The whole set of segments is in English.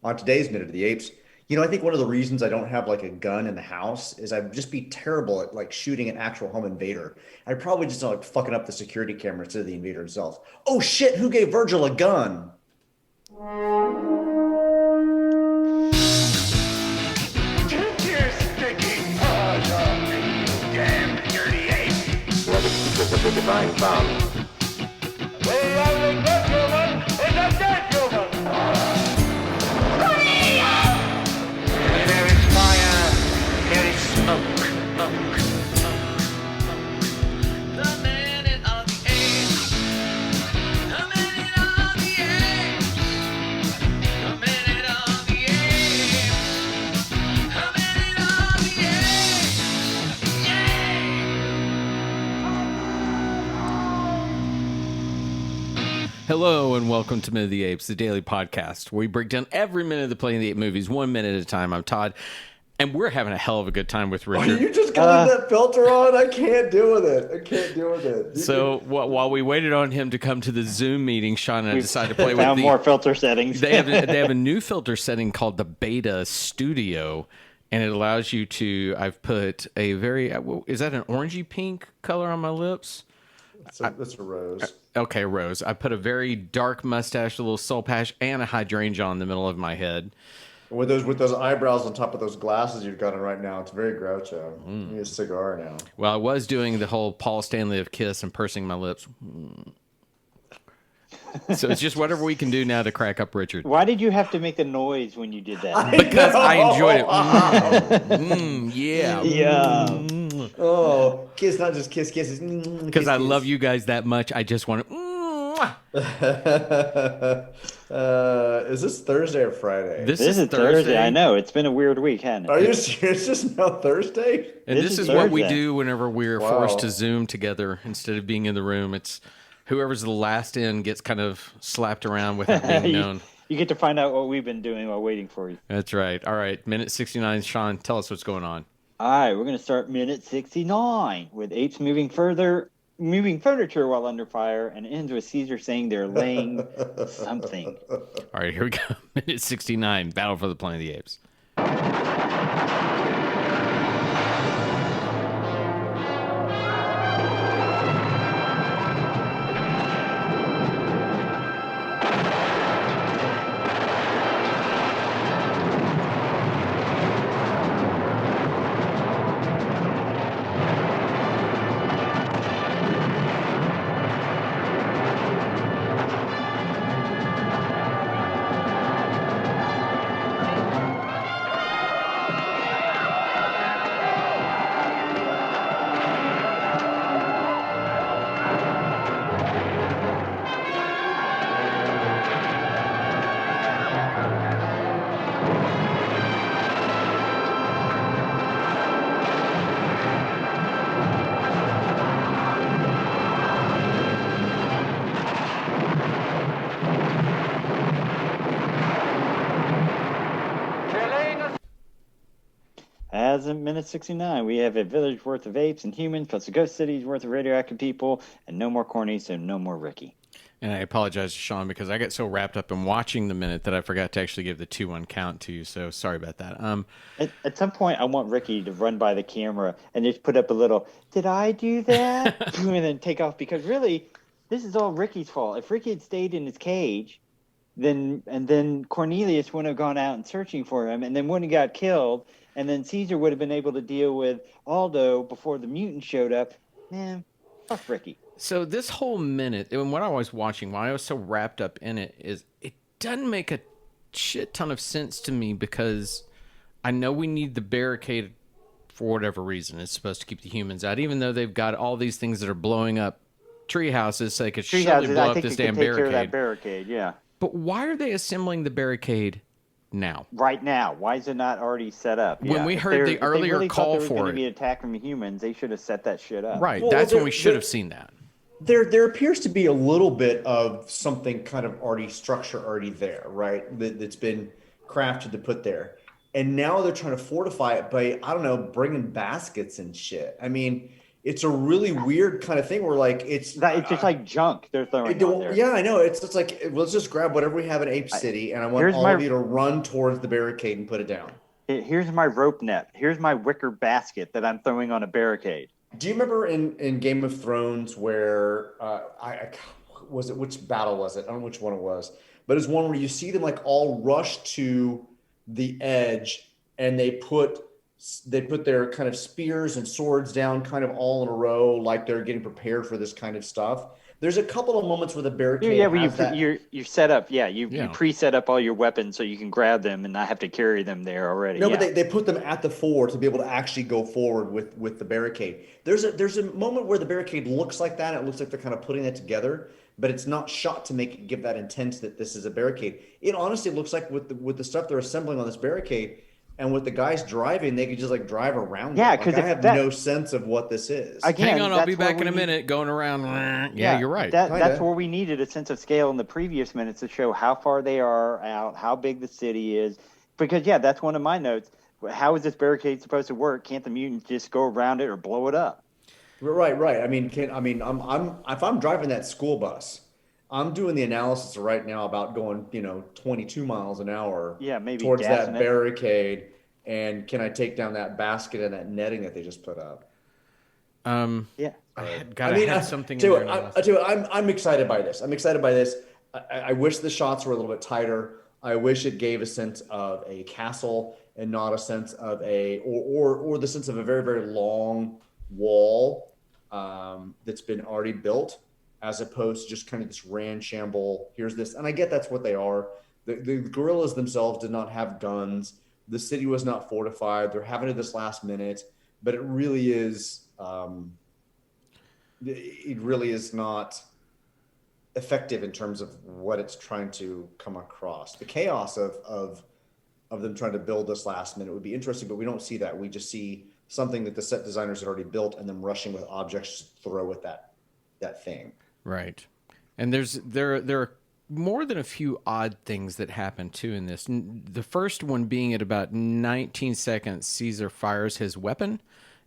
On today's Minute of the Apes, I think one of the reasons I don't have like a gun in the house is I'd just be terrible at like shooting an actual home invader. I'd probably just like fucking up the security camera instead of the invader himself. Oh shit, who gave Virgil a gun? Take your stinking paws off me, you damn dirty ape! Let us keep the divine bomb. The only good human is a dead human! Where there is fire, there is smoke. The minute of the apes. The minute of the apes. The minute of the apes. The minute of the apes. Hello and welcome to Minute of the Apes, the daily podcast where we break down every minute of the Planet of the Apes movies, 1 minute at a time. I'm Todd, and we're having a hell of a good time with Are Richard. you just gonna leave that filter on? I can't deal with it. I can't deal with it. So while we waited on him to come to the Zoom meeting, Sean and I decided to play with Found more filter settings. They have a new filter setting called the Beta Studio, and it allows you to. I've put a very is that an orangey pink color on my lips? That's a rose. Okay, Rose. I put a very dark mustache, a little soul patch, and a hydrangea in the middle of my head. With those eyebrows on top of those glasses you've got on right now, it's very Groucho. You need a cigar now. Well, I was doing the whole Paul Stanley of Kiss and pursing my lips. So it's just whatever we can do now to crack up Richard. Why did you have to make the noise when you did that? Because I enjoyed it. Yeah. Yeah. Oh, kiss, not just kiss, kisses. Because I love you guys that much, I just want to. Is this Thursday or Friday? This This is Thursday. I know. It's been a weird week, hasn't it? Are you serious? It's just now Thursday? And This this is is what we Thursday. do whenever we're Wow. forced to Zoom together instead of being in the room. It's whoever's the last in gets kind of slapped around without being known. You get to find out what we've been doing while waiting for you. That's right. All right. Minute 69. Sean, tell us what's going on. All right, we're going to start minute 69 with apes moving furniture while under fire, and ends with Caesar saying they're laying something. All right, here we go. Minute 69, Battle for the Planet of the Apes. As in minute 69, we have a village worth of apes and humans, plus a ghost city's worth of radioactive people, and no more corny, so no more Ricky. And I apologize to Sean because I got so wrapped up in watching the minute that I forgot to actually give the 2-1 count to you. So sorry about that. At some point, I want Ricky to run by the camera and just put up a little, did I do that? And then take off, because really, this is all Ricky's fault. If Ricky had stayed in his cage, then Cornelius wouldn't have gone out and searching for him, and then wouldn't have got killed, and then Caesar would have been able to deal with Aldo before the mutant showed up. Man, fuck Ricky. So this whole minute, and what I was watching, why I was so wrapped up in it, is it doesn't make a shit ton of sense to me because I know we need the barricade for whatever reason. It's supposed to keep the humans out, even though they've got all these things that are blowing up tree houses so they could surely blow up this damn take care of barricade. that barricade, yeah. But why are they assembling the barricade now? Right now, why is it not already set up? When Yeah. we If heard they're- the if they earlier really call thought there was for going it- to be an attack from the humans, they should have set that shit up. Right. Well, That's when we there- should there- have seen that. There appears to be a little bit of something kind of structure already there, right? That's been crafted to put there. And now they're trying to fortify it by, I don't know, bringing baskets and shit. I mean, it's a really weird kind of thing where like it's It's just like junk they're throwing out there. yeah, I know. It's like let's just grab whatever we have in Ape City, and I want Here's all my- of you to run towards the barricade and put it down. Here's my rope net. Here's my wicker basket that I'm throwing on a barricade. Do you remember in Game of Thrones where I was it which battle was it? I don't know which one it was, but it's one where you see them like all rush to the edge and they put their kind of spears and swords down kind of all in a row like they're getting prepared for this kind of stuff. There's a couple of moments where the barricade Yeah, where has that. you set up. Yeah, you pre-set up all your weapons so you can grab them and not have to carry them there already. No, yeah. but they put them at the fore to be able to actually go forward with the barricade. There's a moment where the barricade looks like that. It looks like they're kind of putting it together, but it's not shot to give that intent that this is a barricade. It honestly looks like with the stuff they're assembling on this barricade and with the guys driving, they could just like drive around. Yeah, because I have no sense of what this is. Again, Hang on, I'll be back in a minute. Going around. Yeah, you're right. That's where we needed a sense of scale in the previous minutes to show how far they are out, how big the city is. Because that's one of my notes. How is this barricade supposed to work? Can't the mutants just go around it or blow it up? Right. I mean, if I'm driving that school bus, I'm doing the analysis right now about going, 22 miles an hour. Yeah, maybe towards that gassing it. barricade, and can I take down that basket and that netting that they just put up? Yeah. I have something in there. I'm excited by this. I wish the shots were a little bit tighter. I wish it gave a sense of a castle and not a sense of or the sense of a very, very long wall that's been already built, as opposed to just kind of this ramshackle. Here's this, and I get that's what they are. The guerrillas themselves did not have guns. The city was not fortified. They're having it this last minute, but it really is. It really is not effective in terms of what it's trying to come across. The chaos of them trying to build this last minute would be interesting, but we don't see that. We just see something that the set designers had already built and them rushing with objects to throw at that thing. Right. And there are more than a few odd things that happen too in this. The first one being at about 19 seconds, Caesar fires his weapon,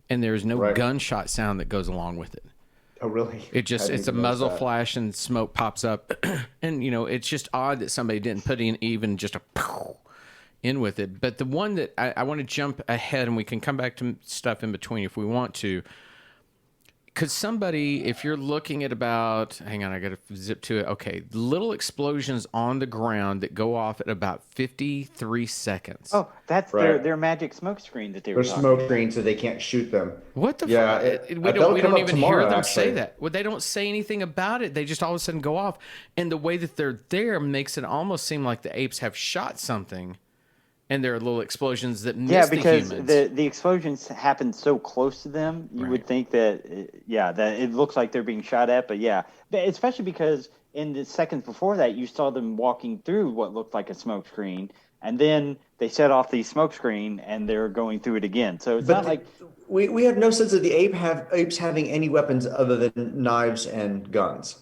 and there's no gunshot sound that goes along with it. Oh, really? It's a muzzle flash and smoke pops up, and it's just odd that somebody didn't put in even just a pow in with it. But the one that I want to jump ahead, and we can come back to stuff in between if we want to. Could somebody, if you're looking at about, hang on, I got to zip to it. Okay, little explosions on the ground that go off at about 53 seconds. Oh, that's their magic smoke screen that they were talking about. Their smoke screen so they can't shoot them. What the fuck? We don't even hear them say that. Well, they don't say anything about it. They just all of a sudden go off. And the way that they're there makes it almost seem like the apes have shot something. And there are little explosions that miss the humans. Yeah, because the explosions happen so close to them, you would think that, that it looks like they're being shot at. But especially because in the seconds before that, you saw them walking through what looked like a smoke screen. And then they set off the smoke screen and they're going through it again. So it's not like... We have no sense of the apes having any weapons other than knives and guns.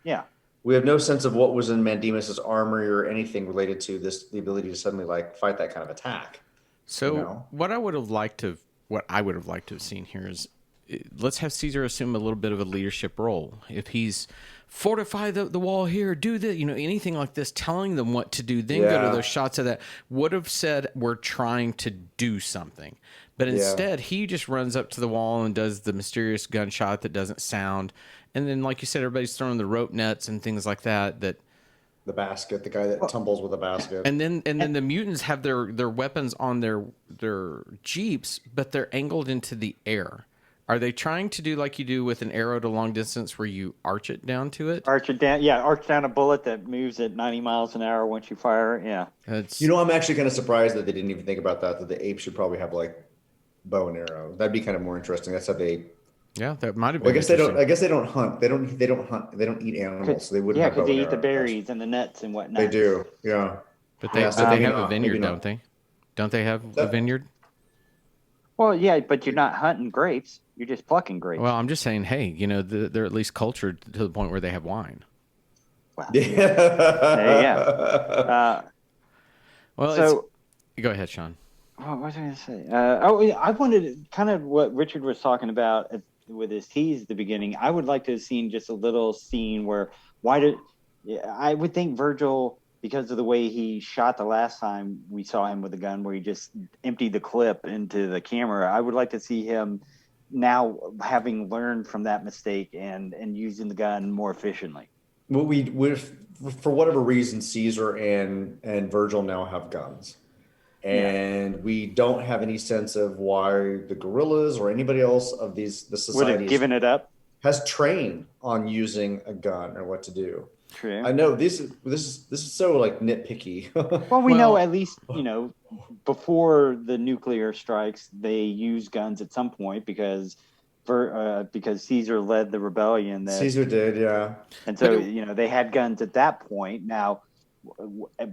Yeah. We have no sense of what was in Mandemus's armory or anything related to the ability to suddenly fight that kind of attack. So what I would have liked to have seen here is, let's have Caesar assume a little bit of a leadership role. If he's fortify the wall here, do this, anything like this, telling them what to do, then go to those shots of that, would have said we're trying to do something. But instead, he just runs up to the wall and does the mysterious gunshot that doesn't sound. And then, like you said, everybody's throwing the rope nets and things like that. The basket, the guy that tumbles with a basket. And then the mutants have their weapons on their jeeps, but they're angled into the air. Are they trying to do like you do with an arrow to long distance where you arch it down to it? Arch down a bullet that moves at 90 miles an hour once you fire it, I'm actually kind of surprised that they didn't even think about that the apes should probably have bow and arrow. That'd be kind of more interesting. That's how they... Yeah, that might have been. I guess they don't hunt. They don't hunt. They don't eat animals. So they wouldn't. Yeah, because they eat the berries and the nuts and whatnot. They do. Yeah. But they have a vineyard, don't they? Don't they have a vineyard? Well, yeah, but you're not hunting grapes. You're just plucking grapes. Well, I'm just saying, hey, they're at least cultured to the point where they have wine. Wow. Yeah. Go ahead, Sean. What was I going to say? I wanted kind of what Richard was talking about with his tease at the beginning, I would like to have seen just a little scene where I would think Virgil, because of the way he shot the last time we saw him with a gun, where he just emptied the clip into the camera. I would like to see him now having learned from that mistake and using the gun more efficiently. Well, we for whatever reason, Caesar and Virgil now have guns. And we don't have any sense of why the gorillas or anybody else of the Would have societies given it up. has trained on using a gun or what to do. True. I know this is so like nitpicky. Well, we know at least, before the nuclear strikes, they used guns at some point because Caesar led the rebellion. Caesar did, yeah. And so, they had guns at that point. Now,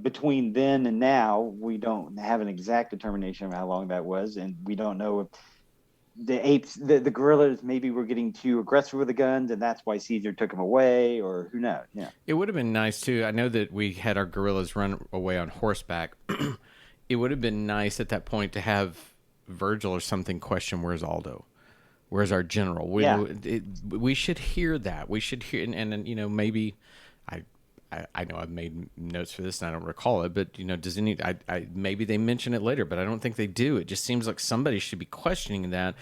between then and now, we don't have an exact determination of how long that was, and we don't know if the apes, the gorillas, maybe were getting too aggressive with the guns, and that's why Caesar took them away, or who knows? Yeah, it would have been nice too. I know that we had our gorillas run away on horseback. It would have been nice at that point to have Virgil or something question, "Where's Aldo? Where's our general?" We should hear that. We should hear, and maybe I know I've made notes for this and I don't recall it, but does maybe they mention it later, but I don't think they do. It just seems like somebody should be questioning that.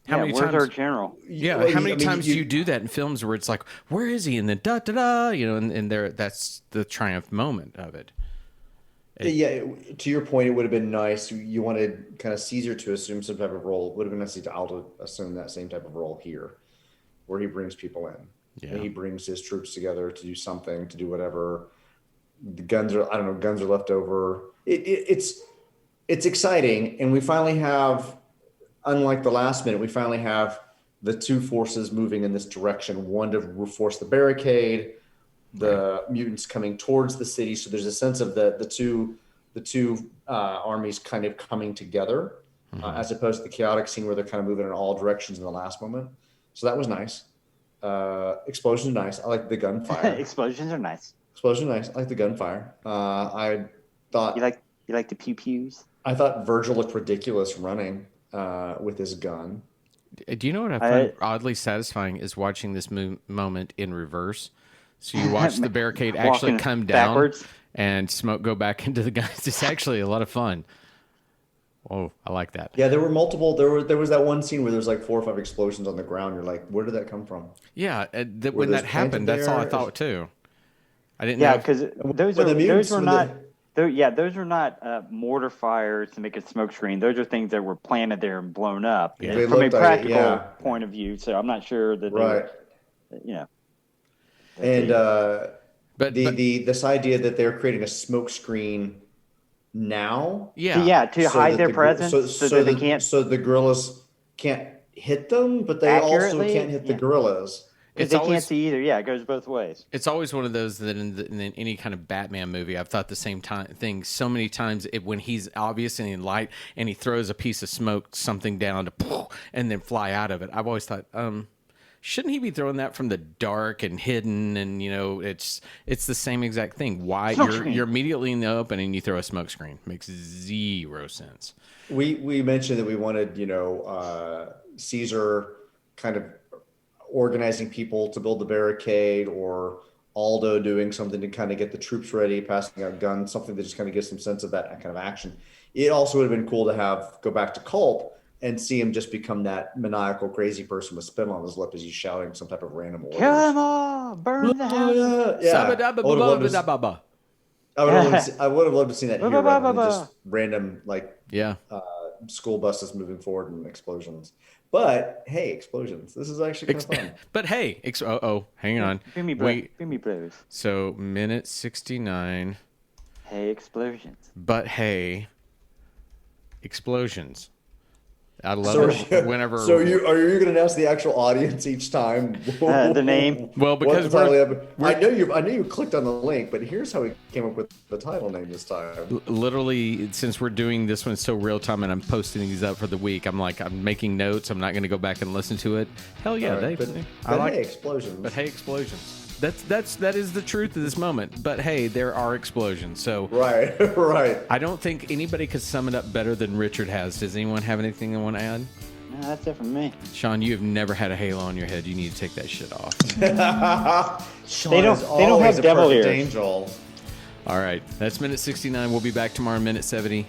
Where's our general? Yeah, how many times do you do that in films where it's like, where is he? And then da da da, and there, that's the triumph moment of it. Yeah, to your point, it would have been nice. You wanted kind of Caesar to assume some type of role. It would have been nice to Aldo assume that same type of role here, where he brings people in. Yeah. And he brings his troops together to do something, to do whatever. The guns are left over. It's exciting. And we finally have, unlike the last minute, we finally have the two forces moving in this direction. One to reinforce the barricade, the mutants coming towards the city. So there's a sense of the two armies kind of coming together, as opposed to the chaotic scene where they're kind of moving in all directions in the last moment. So that was nice. Explosions are nice. I like the gunfire. Explosions are nice. Explosions are nice. I like the gunfire. I thought you like the pew pews. I thought Virgil looked ridiculous running with his gun. Do you know what I find oddly satisfying is watching this moment in reverse? So you watch the barricade actually come down backwards and smoke go back into the guns. It's actually a lot of fun. Oh, I like that. Yeah, there were multiple. There was that one scene where there's like 4 or 5 explosions on the ground. You're like, where did that come from? Yeah, when that happened, that's all I thought too. I didn't. Yeah, because those were not. Those were not mortar fires to make a smoke screen. Those are things that were planted there and blown up from a practical point of view. So I'm not sure that. But this idea that they're creating a smoke screen now, to hide their presence, so that they can't, so the gorillas can't hit them, but they also can't hit the gorillas. They can't see either. Yeah, it goes both ways. It's always one of those that in any kind of Batman movie, I've thought the same thing so many times. When he's obvious and in light, and he throws a piece of smoke, something down to, and then fly out of it. I've always thought, shouldn't he be throwing that from the dark and hidden? And it's the same exact thing. Why you're immediately in the open and you throw a smoke screen? Makes zero sense. We mentioned that we wanted Caesar kind of organizing people to build the barricade, or Aldo doing something to kind of get the troops ready, passing out guns, something that just kind of gives some sense of that kind of action. It also would have been cool to go back to Culp and see him just become that maniacal, crazy person with spit on his lip as he's shouting some type of random orders. Kill them all! Burn the house! I would have loved to see that here, rather than just random school buses moving forward and explosions. But hey, explosions! This is actually kind of fun. But hey, hang on. Give me blues. So minute 69. Hey, explosions. But hey, explosions. I love it whenever. So are you going to announce the actual audience each time? The name. Well, because I know you clicked on the link, but here's how we came up with the title name this time. Literally, since we're doing this one so real time, and I'm posting these up for the week, I'm making notes. I'm not going to go back and listen to it. Hell yeah, right, hey, explosions. But hey, explosions. That is the truth of this moment. But hey, there are explosions. So right. I don't think anybody could sum it up better than Richard has. Does anyone have anything they want to add? No, that's it from me. Sean, you have never had a halo on your head. You need to take that shit off. Sean They don't- is they don't always have a devil perfect ears. angel. All right, that's minute 69. We'll be back tomorrow, minute 70.